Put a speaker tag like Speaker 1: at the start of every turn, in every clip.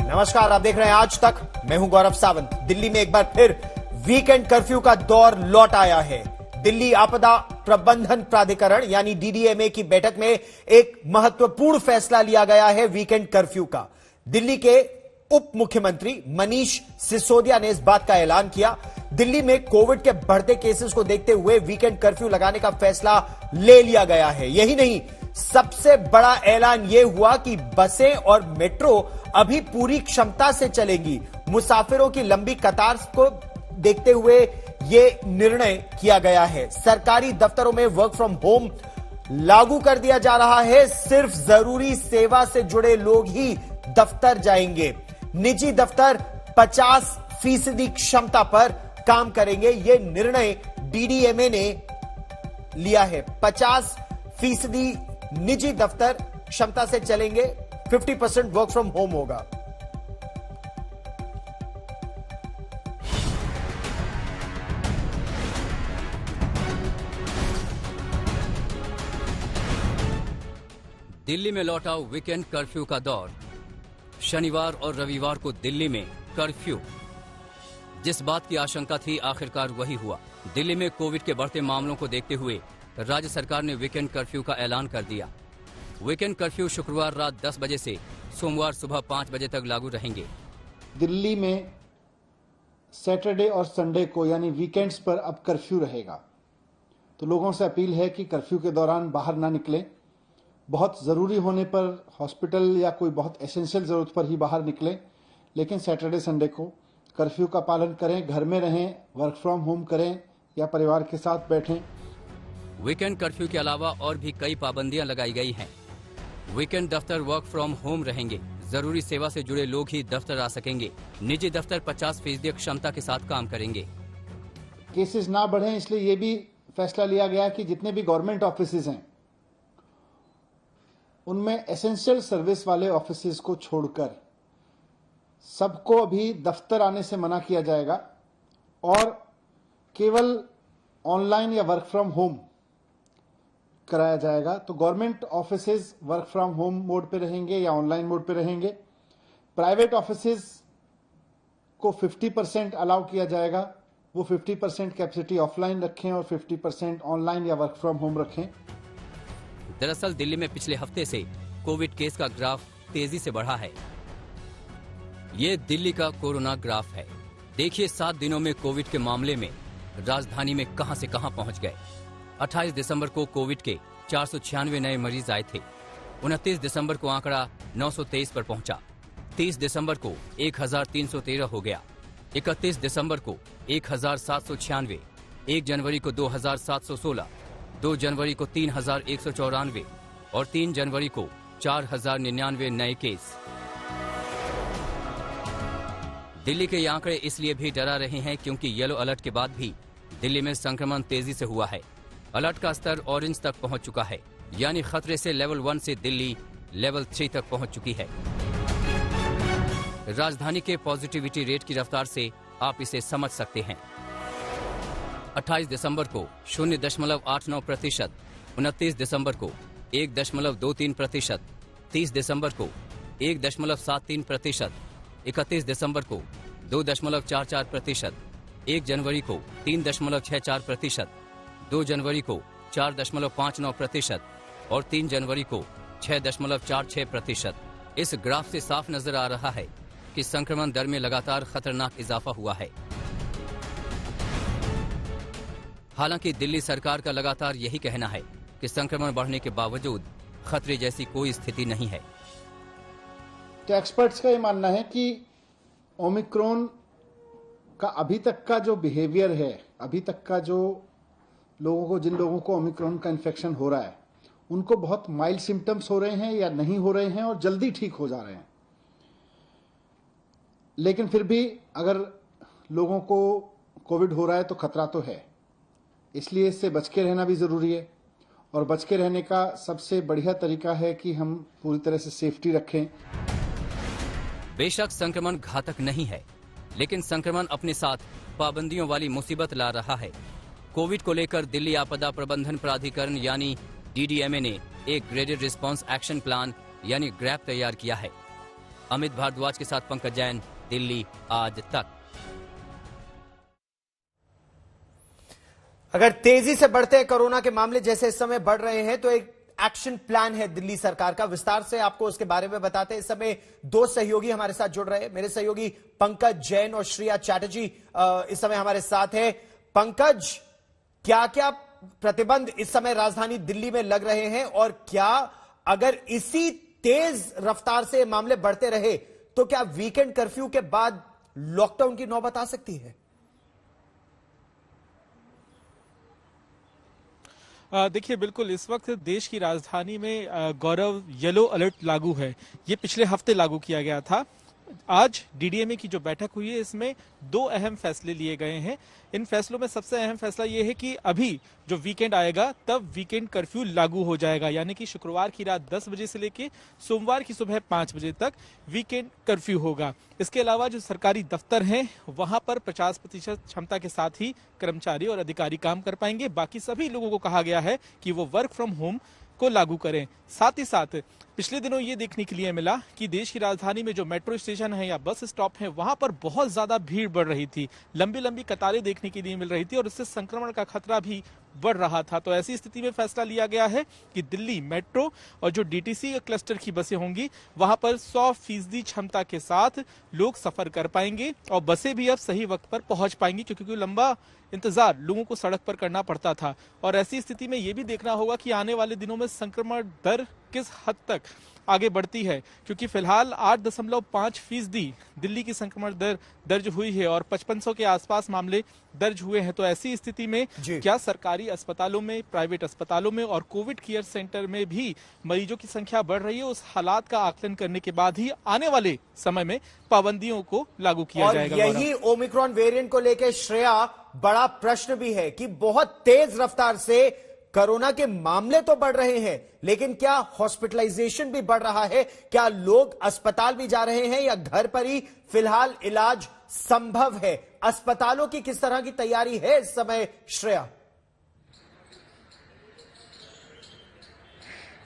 Speaker 1: नमस्कार, आप देख रहे हैं आज तक। मैं हूं गौरव सावंत। दिल्ली में एक बार फिर वीकेंड कर्फ्यू का दौर लौट आया है। दिल्ली आपदा प्रबंधन प्राधिकरण यानी डीडीएमए की बैठक में एक महत्वपूर्ण फैसला लिया गया है वीकेंड कर्फ्यू का। दिल्ली के उप मुख्यमंत्री मनीष सिसोदिया ने इस बात का ऐलान किया। दिल्ली में कोविड के बढ़ते केसेस को देखते हुए वीकेंड कर्फ्यू लगाने का फैसला ले लिया गया है। यही नहीं, सबसे बड़ा ऐलान यह हुआ कि बसें और मेट्रो अभी पूरी क्षमता से चलेंगी। मुसाफिरों की लंबी कतार को देखते हुए यह निर्णय किया गया है। सरकारी दफ्तरों में वर्क फ्रॉम होम लागू कर दिया जा रहा है। सिर्फ जरूरी सेवा से जुड़े लोग ही दफ्तर जाएंगे। निजी दफ्तर 50% क्षमता पर काम करेंगे। यह निर्णय डीडीएमए ने लिया है। 50% निजी दफ्तर क्षमता से चलेंगे, 50% वर्क फ्रॉम होम होगा।
Speaker 2: दिल्ली में लौटा वीकेंड कर्फ्यू का दौर। शनिवार और रविवार को दिल्ली में कर्फ्यू। जिस बात की आशंका थी, आखिरकार वही हुआ। दिल्ली में कोविड के बढ़ते मामलों को देखते हुए राज्य सरकार ने वीकेंड कर्फ्यू का ऐलान कर दिया। वीकेंड कर्फ्यू शुक्रवार रात 10 बजे से सोमवार सुबह 5 बजे तक लागू रहेंगे।
Speaker 3: दिल्ली में सैटरडे और संडे को यानी वीकेंड्स पर अब कर्फ्यू रहेगा। तो लोगों से अपील है कि कर्फ्यू के दौरान बाहर ना निकलें। बहुत ज़रूरी होने पर हॉस्पिटल या कोई बहुत एसेंशियल ज़रूरत पर ही बाहर निकलें, लेकिन सैटरडे संडे को कर्फ्यू का पालन करें, घर में रहें, वर्क फ्रॉम होम करें या परिवार के साथ बैठें।
Speaker 2: वीकेंड कर्फ्यू के अलावा और भी कई पाबंदियां लगाई गई हैं। वीकेंड दफ्तर वर्क फ्रॉम होम रहेंगे। जरूरी सेवा से जुड़े लोग ही दफ्तर आ सकेंगे। निजी दफ्तर 50% क्षमता के साथ काम करेंगे।
Speaker 3: केसेस ना बढ़ें, इसलिए ये भी फैसला लिया गया कि जितने भी गवर्नमेंट ऑफिसेज हैं उनमें एसेंशियल सर्विस वाले ऑफिसेज को छोड़कर सबको अभी दफ्तर आने से मना किया जाएगा और केवल ऑनलाइन या वर्क फ्रॉम होम कराया जाएगा। तो government offices work from home mode पे रहेंगे या ऑनलाइन मोड पे रहेंगे। प्राइवेट ऑफिसेज को 50% अलाउ किया जाएगा। वो 50% कैपेसिटी ऑफलाइन रखें और 50% ऑनलाइन या वर्क फ्रॉम होम रखें।
Speaker 2: दरअसल दिल्ली में पिछले हफ्ते से कोविड केस का ग्राफ तेजी से बढ़ा है। ये दिल्ली का कोरोना ग्राफ है। देखिए 7 दिनों में कोविड के मामले में राजधानी में कहां से कहां पहुंच गए। 28 दिसंबर को कोविड के 496 नए मरीज आए थे। 29 दिसंबर को आंकड़ा 923 पर पहुंचा। 30 दिसंबर को 1313 हो गया। 31 दिसंबर को 1796, 1 जनवरी को 2716, 2 जनवरी को 3194 और 3 जनवरी को 4099 नए केस। दिल्ली के ये आंकड़े इसलिए भी डरा रहे हैं क्योंकि येलो अलर्ट के बाद भी दिल्ली में संक्रमण तेजी से हुआ है। अलर्ट का स्तर ऑरेंज तक पहुंच चुका है, यानी खतरे से लेवल 1 से दिल्ली लेवल 3 तक पहुंच चुकी है। राजधानी के पॉजिटिविटी रेट की रफ्तार से आप इसे समझ सकते हैं। 28 दिसंबर को 0.89%, 29 दिसंबर को 1.23%, 30 दिसंबर को 1.73%, 31 दिसंबर को 2.44%, 1 जनवरी को 3.64%, 2 जनवरी को 4.59% और 3 जनवरी को 6.46%। इस ग्राफ से साफ नजर आ रहा है कि संक्रमण दर में लगातार खतरनाक इजाफा हुआ है। हालांकि दिल्ली सरकार का लगातार यही कहना है कि संक्रमण बढ़ने के बावजूद खतरे जैसी कोई स्थिति नहीं है।
Speaker 3: तो एक्सपर्ट्स का ये मानना है कि ओमिक्रॉन का अभी तक का जो बिहेवियर है, अभी तक का जो जिन लोगों को ओमिक्रॉन का इन्फेक्शन हो रहा है, उनको बहुत माइल्ड सिम्टम्स हो रहे हैं या नहीं हो रहे हैं और जल्दी ठीक हो जा रहे हैं। लेकिन फिर भी अगर लोगों को कोविड हो रहा है तो खतरा तो है, इसलिए इससे बच के रहना भी ज़रूरी है। और बच के रहने का सबसे बढ़िया तरीका है कि हम पूरी तरह से सेफ्टी रखें।
Speaker 2: बेशक संक्रमण घातक नहीं है, लेकिन संक्रमण अपने साथ पाबंदियों वाली मुसीबत ला रहा है। कोविड को लेकर दिल्ली आपदा प्रबंधन प्राधिकरण यानी डीडीएमए ने एक ग्रेडेड रिस्पांस एक्शन प्लान यानी ग्रैप तैयार किया है। अमित भारद्वाज के साथ पंकज जैन, दिल्ली आज तक।
Speaker 1: अगर तेजी से बढ़ते कोरोना के मामले जैसे इस समय बढ़ रहे हैं तो एक एक्शन प्लान है दिल्ली सरकार का। विस्तार से आपको उसके बारे में बताते हैं। इस समय दो सहयोगी हमारे साथ जुड़ रहे हैं। मेरे सहयोगी पंकज जैन और श्रेया चैटर्जी इस समय हमारे साथ हैं। पंकज, क्या क्या प्रतिबंध इस समय राजधानी दिल्ली में लग रहे हैं और क्या अगर इसी तेज रफ्तार से मामले बढ़ते रहे तो क्या वीकेंड कर्फ्यू के बाद लॉकडाउन की नौबत आ सकती है?
Speaker 4: देखिए, बिल्कुल इस वक्त देश की राजधानी में गौरव येलो अलर्ट लागू है। ये पिछले हफ्ते लागू किया गया था। आज डीडीएमए की जो बैठक हुई है इसमें दो अहम फैसले लिए गए हैं। इन फैसलों में सबसे अहम फैसला ये है कि अभी जो वीकेंड आएगा तब वीकेंड कर्फ्यू लागू हो जाएगा, यानी कि शुक्रवार की रात 10 बजे से लेके सोमवार की सुबह 5 बजे तक वीकेंड कर्फ्यू होगा। इसके अलावा जो सरकारी दफ्तर हैं वहां पर 50% क्षमता के साथ ही कर्मचारी और अधिकारी काम कर पाएंगे। बाकी सभी लोगों को कहा गया है कि वो वर्क फ्रॉम होम को लागू करें। साथ ही साथ पिछले दिनों ये देखने के लिए मिला कि देश की राजधानी में जो मेट्रो स्टेशन है या बस स्टॉप है वहां पर बहुत ज्यादा भीड़ बढ़ रही थी, लंबी लंबी कतारें देखने के लिए मिल रही थी और इससे संक्रमण का खतरा भी बढ़ रहा था। तो ऐसी स्थिति में फैसला लिया गया है कि दिल्ली मेट्रो और जो डीटीसी क्लस्टर की बसें होंगी वहां पर 100% क्षमता के साथ लोग सफर कर पाएंगे और बसें भी अब सही वक्त पर पहुंच पाएंगी, क्योंकि लंबा इंतजार लोगों को सड़क पर करना पड़ता था। और ऐसी स्थिति में यह भी देखना होगा कि आने वाले दिनों में संक्रमण दर किस हद तक आगे बढ़ती है, क्योंकि फिलहाल 8.5% दिल्ली की संक्रमण दर दर्ज हुई है और 5500 के आसपास मामले दर्ज हुए हैं। तो ऐसी स्थिति में क्या सरकारी अस्पतालों में, प्राइवेट अस्पतालों में और कोविड केयर सेंटर में भी मरीजों की संख्या बढ़ रही है, उस हालात का आकलन करने के बाद ही आने वाले समय में पाबंदियों को लागू किया जाएगा।
Speaker 1: यही ओमिक्रॉन वेरिएंट को लेकर श्रेया बड़ा प्रश्न भी है कि बहुत तेज रफ्तार से कोरोना के मामले तो बढ़ रहे हैं, लेकिन क्या हॉस्पिटलाइजेशन भी बढ़ रहा है? क्या लोग अस्पताल भी जा रहे हैं या घर पर ही फिलहाल इलाज संभव है? अस्पतालों की किस तरह की तैयारी है इस समय, श्रेया?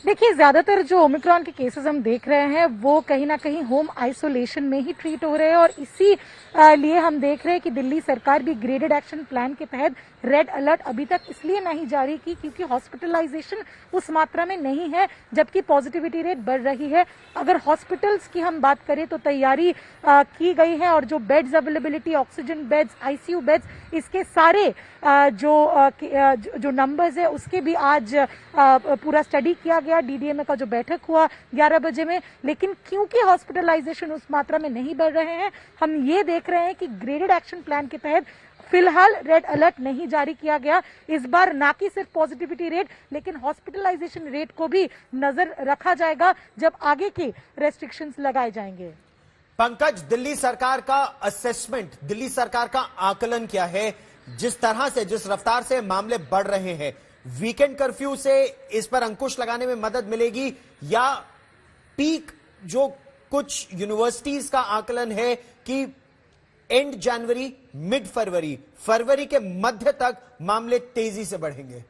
Speaker 5: देखिए, ज्यादातर जो ओमिक्रॉन के केसेस हम देख रहे हैं वो कहीं ना कहीं होम आइसोलेशन में ही ट्रीट हो रहे हैं और इसी लिए हम देख रहे हैं कि दिल्ली सरकार भी ग्रेडेड एक्शन प्लान के तहत रेड अलर्ट अभी तक इसलिए नहीं जारी की क्योंकि हॉस्पिटलाइजेशन उस मात्रा में नहीं है, जबकि पॉजिटिविटी रेट बढ़ रही है। अगर हॉस्पिटल्स की हम बात करें तो तैयारी की गई है और जो beds availability, oxygen beds, ICU beds, इसके सारे जो नंबर्स है उसके भी आज पूरा स्टडी किया गया। डीडीएमए का जो बैठक हुआ 11 बजे में, लेकिन क्योंकि हॉस्पिटलाइजेशन उस मात्रा में नहीं बढ़ रहे हैं, हम ये देख रहे हैं कि ग्रेडेड एक्शन प्लान के तहत फिलहाल रेड अलर्ट नहीं जारी किया गया। इस बार ना कि सिर्फ पॉजिटिविटी रेट लेकिन हॉस्पिटलाइजेशन रेट को भी नजर रखा जाएगा जब आगे के रेस्ट्रिक्शंस लगाए जाएंगे।
Speaker 1: पंकज, दिल्ली सरकार का असेसमेंट, दिल्ली सरकार का आकलन क्या है? जिस तरह से, जिस रफ्तार से मामले बढ़ रहे हैं, वीकेंड कर्फ्यू से इस पर अंकुश लगाने में मदद मिलेगी या पीक, जो कुछ यूनिवर्सिटीज का आकलन है कि एंड जनवरी, मिड फरवरी, फरवरी के मध्य तक मामले तेजी से बढ़ेंगे?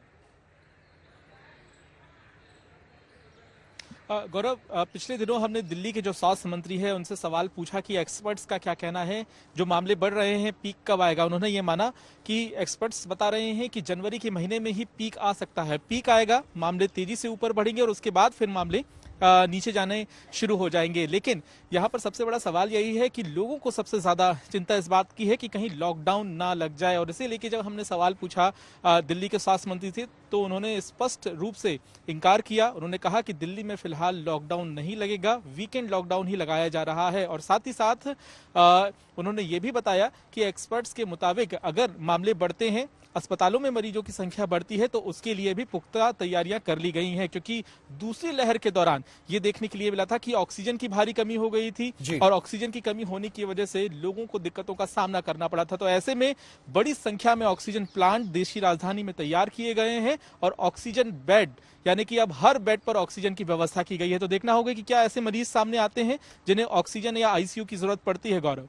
Speaker 4: गौरव, पिछले दिनों हमने दिल्ली के जो स्वास्थ्य मंत्री है उनसे सवाल पूछा कि एक्सपर्ट्स का क्या कहना है, जो मामले बढ़ रहे हैं पीक कब आएगा। उन्होंने ये माना कि एक्सपर्ट्स बता रहे हैं कि जनवरी के महीने में ही पीक आ सकता है। पीक आएगा, मामले तेजी से ऊपर बढ़ेंगे और उसके बाद फिर मामले नीचे जाने शुरू हो जाएंगे। लेकिन यहाँ पर सबसे बड़ा सवाल यही है कि लोगों को सबसे ज्यादा चिंता इस बात की है कि कहीं लॉकडाउन ना लग जाए। और इसे लेके जब हमने सवाल पूछा दिल्ली के स्वास्थ्य मंत्री से तो उन्होंने स्पष्ट रूप से इनकार किया। उन्होंने कहा कि दिल्ली में फिलहाल लॉकडाउन नहीं लगेगा, वीकेंड लॉकडाउन ही लगाया जा रहा है। और साथ ही साथ उन्होंने ये भी बताया कि एक्सपर्ट्स के मुताबिक अगर मामले बढ़ते हैं, अस्पतालों में मरीजों की संख्या बढ़ती है, तो उसके लिए भी पुख्ता तैयारियां कर ली गई हैं, क्योंकि दूसरी लहर के दौरान ये देखने के लिए मिला था कि ऑक्सीजन की भारी कमी हो गई थी और ऑक्सीजन की कमी होने की वजह से लोगों को दिक्कतों का सामना करना पड़ा था। तो ऐसे में बड़ी संख्या में ऑक्सीजन प्लांट देश की राजधानी में तैयार किए गए हैं और ऑक्सीजन बेड, यानी कि अब हर बेड पर ऑक्सीजन की व्यवस्था की गई है। तो देखना होगा कि क्या ऐसे मरीज सामने आते हैं जिन्हें ऑक्सीजन या आईसीयू की जरूरत पड़ती है। गौरव,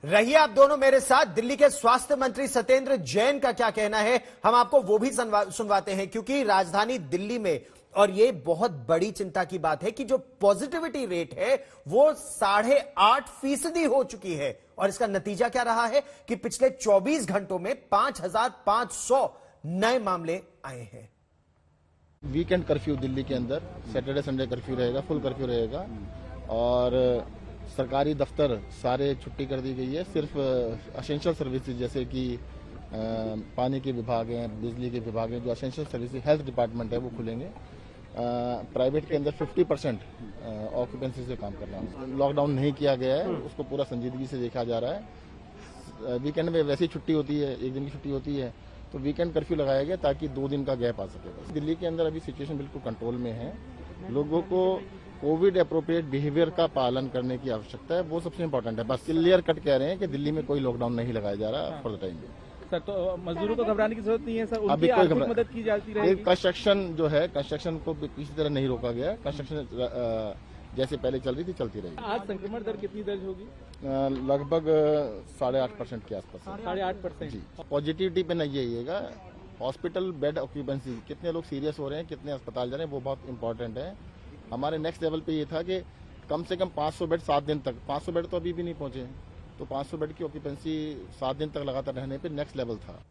Speaker 1: रहिए आप दोनों मेरे साथ। दिल्ली के स्वास्थ्य मंत्री सत्येंद्र जैन का क्या कहना है, हम आपको वो भी सुनवाते हैं, क्योंकि राजधानी दिल्ली में और ये बहुत बड़ी चिंता की बात है कि जो पॉजिटिविटी रेट है वो 8.5% हो चुकी है। और इसका नतीजा क्या रहा है कि पिछले 24 घंटों में 5,500 नए मामले आए हैं।
Speaker 6: वीकेंड कर्फ्यू दिल्ली के अंदर सैटरडे संडे कर्फ्यू रहेगा, फुल कर्फ्यू रहेगा और सरकारी दफ्तर सारे छुट्टी कर दी गई है। सिर्फ एसेंशियल सर्विसेज जैसे कि पानी के विभाग हैं, बिजली के विभाग हैं, जो एसेंशियल सर्विसेज, हेल्थ डिपार्टमेंट है, वो खुलेंगे। प्राइवेट के अंदर 50% ऑक्यूपेंसी से काम कर रहा है। लॉकडाउन नहीं किया गया है, उसको पूरा संजीदगी से देखा जा रहा है। वीकेंड में वैसी छुट्टी होती है, एक दिन की छुट्टी होती है, तो वीकेंड कर्फ्यू लगाया गया ताकि 2 दिन का गैप आ सके। दिल्ली के अंदर अभी सिचुएशन बिल्कुल कंट्रोल में है। लोगों को कोविड अप्रोप्रिएट बिहेवियर का पालन करने की आवश्यकता है, वो सबसे इंपॉर्टेंट है। बस क्लियर कट कह रहे हैं कि दिल्ली में कोई लॉकडाउन नहीं लगाया जा रहा फॉर द टाइम।
Speaker 4: सर, तो मजदूरों को घबराने की जरूरत नहीं है सर,
Speaker 6: अभी
Speaker 4: उनकी
Speaker 6: कोई
Speaker 4: आर्थिक मदद की जाती रहेगी।
Speaker 6: कंस्ट्रक्शन जो है, कंस्ट्रक्शन को किसी तरह नहीं रोका गया। कंस्ट्रक्शन जैसे पहले चल रही थी चलती रहेगी।
Speaker 4: आज संक्रमण दर कितनी दर्ज होगी?
Speaker 6: लगभग 8.5% के आसपास।
Speaker 4: 8.5%।
Speaker 6: पॉजिटिविटी पे नहीं जाइएगा, हॉस्पिटल बेड ऑक्यूपेंसी, कितने लोग सीरियस हो रहे हैं, कितने अस्पताल जा रहे हैं, वो बहुत इंपॉर्टेंट है। हमारे नेक्स्ट लेवल पे ये था कि कम से कम 500 बेड 7 दिन तक, 500 बेड तो अभी भी नहीं पहुंचे, तो 500 बेड की ऑक्यूपेंसी 7 दिन तक लगातार रहने पे नेक्स्ट लेवल था।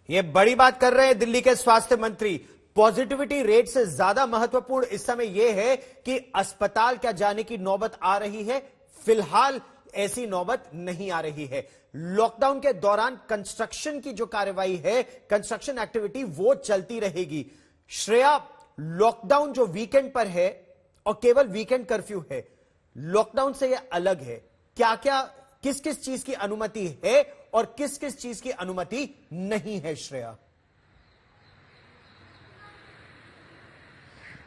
Speaker 1: ये बड़ी बात कर रहे हैं दिल्ली के स्वास्थ्य मंत्री। पॉजिटिविटी रेट से ज्यादा महत्वपूर्ण इस समय यह है कि अस्पताल क्या जाने की नौबत आ रही है। फिलहाल ऐसी नौबत नहीं आ रही है। लॉकडाउन के दौरान कंस्ट्रक्शन की जो कार्रवाई है, कंस्ट्रक्शन एक्टिविटी, वो चलती रहेगी। श्रेया, लॉकडाउन जो वीकेंड पर है और केवल वीकेंड कर्फ्यू है, लॉकडाउन से यह अलग है। क्या क्या, किस किस चीज की अनुमति है और किस किस चीज की अनुमति नहीं है श्रेया?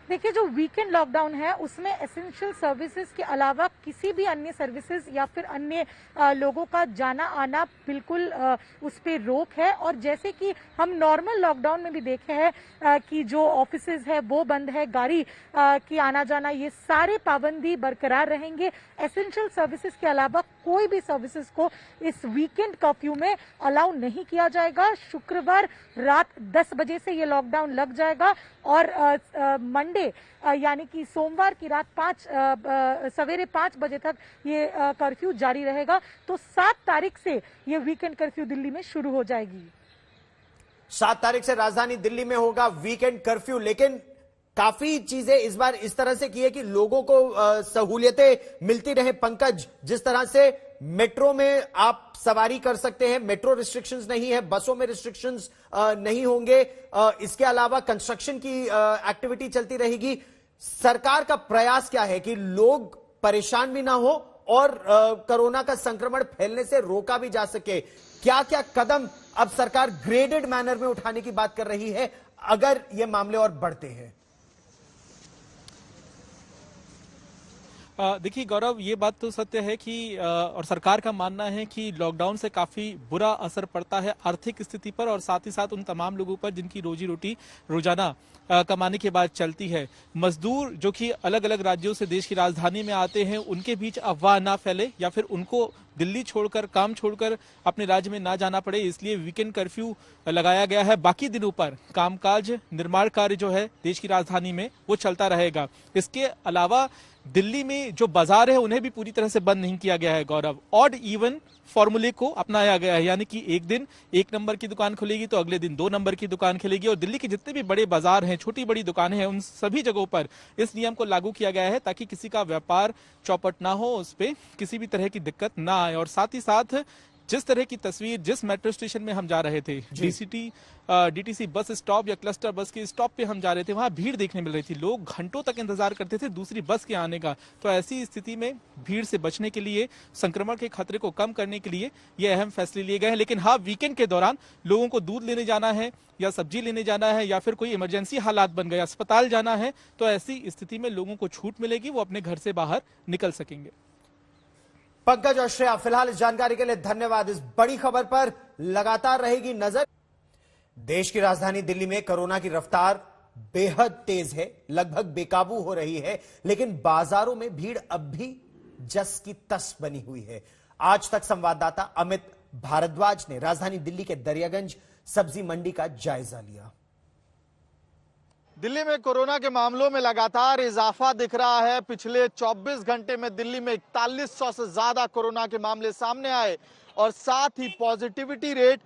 Speaker 5: देखिए, जो वीकेंड लॉकडाउन है उसमें एसेंशियल सर्विसेज के अलावा किसी भी अन्य सर्विसेज या फिर अन्य लोगों का जाना आना बिल्कुल उस पर रोक है। और जैसे कि हम नॉर्मल लॉकडाउन में भी देखे हैं कि जो ऑफिसेज है वो बंद है, गाड़ी की आना जाना, ये सारे पाबंदी बरकरार रहेंगे। एसेंशियल सर्विसेज के अलावा कोई भी सर्विसेज को इस वीकेंड कर्फ्यू में अलाउ नहीं किया जाएगा। शुक्रवार रात 10 बजे से ये लॉकडाउन लग जाएगा और मंडे यानी कि सोमवार की रात सवेरे 5 बजे तक ये कर्फ्यू जारी रहेगा। तो 7 तारीख से ये वीकेंड कर्फ्यू दिल्ली में शुरू हो जाएगी।
Speaker 1: 7 तारीख से राजधानी दिल्ली में होगा वीकेंड कर्फ्यू। लेकिन काफी चीजें इस बार इस तरह से की है कि लोगों को सहूलियतें मिलती रहे। पंकज, जिस तरह से मेट्रो में आप सवारी कर सकते हैं, मेट्रो रिस्ट्रिक्शंस नहीं है, बसों में रिस्ट्रिक्शंस नहीं होंगे, इसके अलावा कंस्ट्रक्शन की एक्टिविटी चलती रहेगी। सरकार का प्रयास क्या है कि लोग परेशान भी ना हो और कोरोना का संक्रमण फैलने से रोका भी जा सके? क्या क्या कदम अब सरकार ग्रेडेड मैनर में उठाने की बात कर रही है अगर ये मामले और बढ़ते हैं?
Speaker 4: देखिए गौरव, ये बात तो सत्य है कि और सरकार का मानना है कि लॉकडाउन से काफी बुरा असर पड़ता है आर्थिक स्थिति पर और साथ ही साथ उन तमाम लोगों पर जिनकी रोजी रोटी रोजाना कमाने के बाद चलती है। मजदूर जो कि अलग अलग राज्यों से देश की राजधानी में आते हैं, उनके बीच अफवाह ना फैले या फिर उनको दिल्ली छोड़कर, काम छोड़कर अपने राज्य में ना जाना पड़े, इसलिए वीकेंड कर्फ्यू लगाया गया है। बाकी दिनों पर कामकाज, निर्माण कार्य जो है देश की राजधानी में वो चलता रहेगा। इसके अलावा दिल्ली में जो बाजार है उन्हें भी पूरी तरह से बंद नहीं किया गया है गौरव। ऑड इवन फॉर्मूले को अपनाया गया है, यानी कि एक दिन 1 नंबर की दुकान खुलेगी तो अगले दिन 2 नंबर की दुकान खुलेगी। और दिल्ली के जितने भी बड़े बाजार हैं, छोटी बड़ी दुकानें हैं, उन सभी जगहों पर इस नियम को लागू किया गया है ताकि किसी का व्यापार चौपट ना हो, उस पर किसी भी तरह की दिक्कत ना आए। और साथ ही साथ जिस तरह की तस्वीर जिस मेट्रो स्टेशन में हम जा रहे थे, डीटीसी बस स्टॉप या क्लस्टर बस के स्टॉप पे हम जा रहे थे, वहां भीड़ देखने मिल रही थी। लोग घंटों तक इंतजार करते थे दूसरी बस के आने का। तो ऐसी स्थिति में भीड़ से बचने के लिए, संक्रमण के खतरे को कम करने के लिए ये अहम फैसले लिए गए हैं। लेकिन हाँ, वीकेंड के दौरान लोगों को दूध लेने जाना है या सब्जी लेने जाना है या फिर कोई इमरजेंसी हालात बन गए, अस्पताल जाना है, तो ऐसी स्थिति में लोगों को छूट मिलेगी, वो अपने घर से बाहर निकल सकेंगे।
Speaker 1: पंकज और श्रेया, फिलहाल इस जानकारी के लिए धन्यवाद। इस बड़ी खबर पर लगातार रहेगी नजर। देश की राजधानी दिल्ली में कोरोना की रफ्तार बेहद तेज है, लगभग बेकाबू हो रही है, लेकिन बाजारों में भीड़ अब भी जस की तस बनी हुई है। आज तक संवाददाता अमित भारद्वाज ने राजधानी दिल्ली के दरियागंज सब्जी मंडी का जायजा लिया।
Speaker 7: दिल्ली में कोरोना के मामलों में लगातार इजाफा दिख रहा है। पिछले 24 घंटे में दिल्ली में 4100 से ज्यादा कोरोना के मामले सामने आए और साथ ही पॉजिटिविटी रेट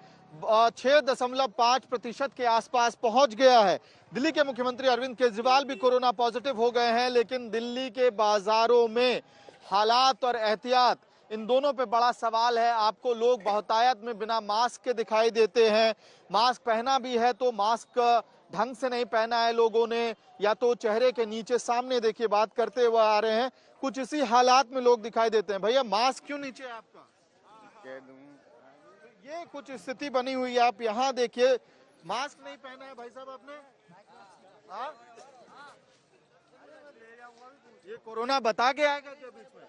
Speaker 7: 6.5% के आसपास पहुंच गया है। दिल्ली के मुख्यमंत्री अरविंद केजरीवाल भी कोरोना पॉजिटिव हो गए हैं, लेकिन दिल्ली के बाजारों में हालात और एहतियात, इन दोनों पे बड़ा सवाल है। आपको लोग बहुतायत में बिना मास्क के दिखाई देते हैं। मास्क पहना भी है तो मास्क ढंग से नहीं पहना है लोगों ने, या तो चेहरे के नीचे सामने देखिए बात करते हुए आ रहे हैं। कुछ इसी हालात में लोग दिखाई देते हैं। भैया मास्क क्यों नीचे है आपका? ये कुछ स्थिति बनी हुई है। आप यहाँ देखिए, मास्क नहीं पहना है भाई साहब आपने। हाँ? ये कोरोना बता के आएगा क्या बीच में?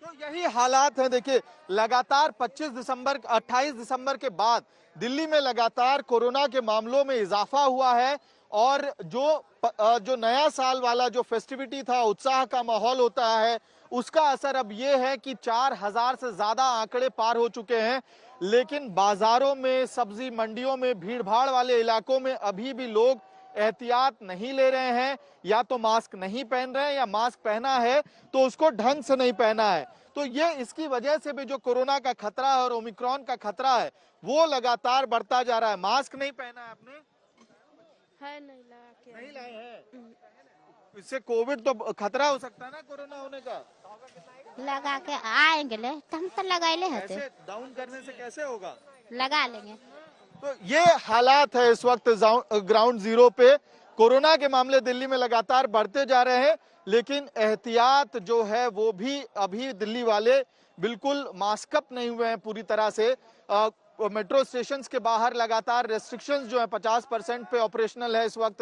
Speaker 7: तो यही हालात है। देखिए लगातार 28 दिसंबर के बाद दिल्ली में लगातार कोरोना के मामलों में इजाफा हुआ है और जो नया साल वाला जो फेस्टिविटी था, उत्साह का माहौल होता है, उसका असर अब ये है कि 4000 से ज्यादा आंकड़े पार हो चुके हैं। लेकिन बाजारों में, सब्जी मंडियों में, भीड़ भाड़ वाले इलाकों में अभी भी लोग एहतियात नहीं ले रहे हैं। या तो मास्क नहीं पहन रहे हैं या मास्क पहना है तो उसको ढंग से नहीं पहना है। तो ये इसकी वजह से भी जो कोरोना का खतरा है और ओमिक्रॉन का खतरा है वो लगातार बढ़ता जा रहा है। मास्क नहीं पहना है आपने?
Speaker 8: है नहीं लगा के
Speaker 7: नहीं लाए हैं। इससे कोविड तो खतरा हो सकता है ना कोरोना होने का।
Speaker 8: लगा के आएंगे ले तो हम तो लगाए होते,
Speaker 7: ऐसे डाउन करने से कैसे होगा?
Speaker 8: लगा लेंगे।
Speaker 7: तो ये हालात है इस वक्त ग्राउंड जीरो पे। कोरोना के मामले दिल्ली में लगातार बढ़ते जा रहे हैं, लेकिन एहतियात जो है वो भी अभी दिल्ली वाले बिल्कुल मास्कअप नहीं हुए हैं पूरी तरह से। मेट्रो स्टेशंस के बाहर लगातार रेस्ट्रिक्शंस जो है 50% पे ऑपरेशनल है इस वक्त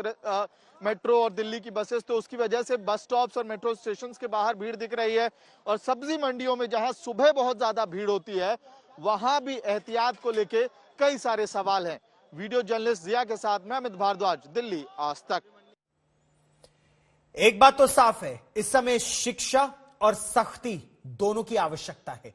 Speaker 7: मेट्रो और दिल्ली की बसेस। तो उसकी वजह से बस स्टॉप्स और मेट्रो स्टेशंस के बाहर भीड़ दिख रही है। और सब्जी मंडियों में जहां सुबह बहुत ज्यादा भीड़ होती है, वहां भी एहतियात को लेके कई सारे सवाल हैं। वीडियो जर्नलिस्ट जिया के साथ मैं अमित भारद्वाज, दिल्ली आज तक।
Speaker 1: एक बात तो साफ है, इस समय शिक्षा और सख्ती दोनों की आवश्यकता है।